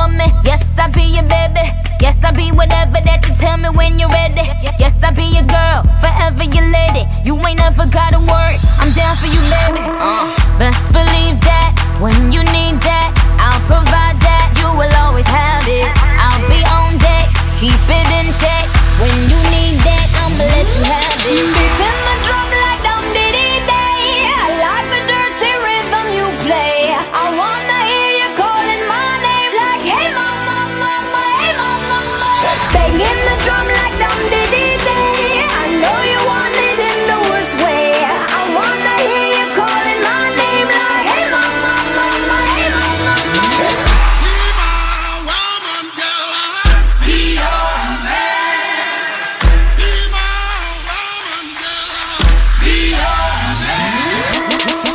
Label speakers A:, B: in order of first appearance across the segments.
A: for me. Yes, I'll be your baby. Yes, I'll be whatever that you tell me when you're ready. Yes, I'll be your girl, forever your lady. You ain't never gotta worry, I'm down for you, baby. Best believe that when you need that, I'll provide that. You will always have it. I'll be on deck, keep it in check. When you need that, I'ma let you have it.
B: Beating my drum like dum diddy day. I like the dirty rhythm you play. I wanna hear you calling my name like, hey mama, mama, hey mama, mama. Banging the drum like dum diddy day. I know you want it in the worst way. I wanna hear you calling my name like, hey mama, mama, hey mama, mama.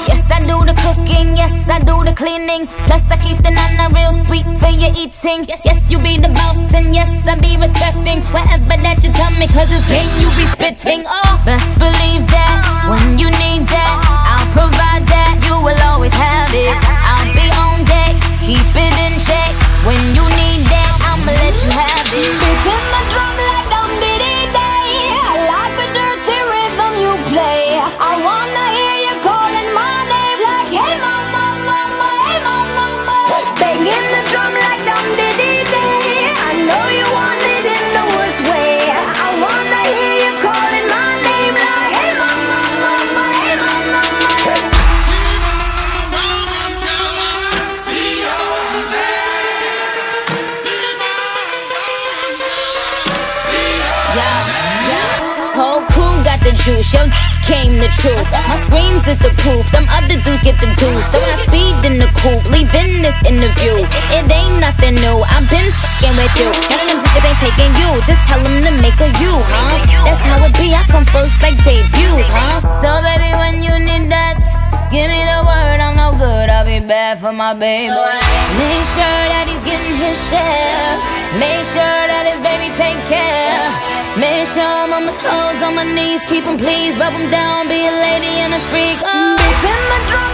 A: Yes, I do the cleaning. Plus I keep the nana real sweet for your eating. Yes, you be the boss and yes, I be respecting whatever that you tell me, cause it's game you be spitting. Oh, best believe that when you need that, I'll provide that. You will always have it. I'll be on deck, keep it in check. When you need that, I'ma let you have it.
B: Beating my drum like dum diddy day. I like the dirty rhythm you play. I wanna hear you calling my name like, hey mama, mama, hey mama, mama. Banging the drum like dum diddy day. I know you want it in the worst way. I wanna hear you calling my name like, hey mama, mama, hey mama, mama.
A: Whole crew got the juice, your came the truth. My screams is the proof, them other dudes get the deuce. So when I speed in the coupe, leaving this interview, it ain't nothing new, I've been fucking with you. None of them niggas ain't taking you, just tell them to make a you, huh? That's how it be, I come first like debuts, huh? So baby, when you need that, give me the word, I'm no good, I'll be bad for my baby. Make sure that he's getting his share. Make sure that his baby take care. Make sure I'm on my toes, on my knees, keep him please. Rub him down, be a lady and a freak. Oh.
B: Beating my drum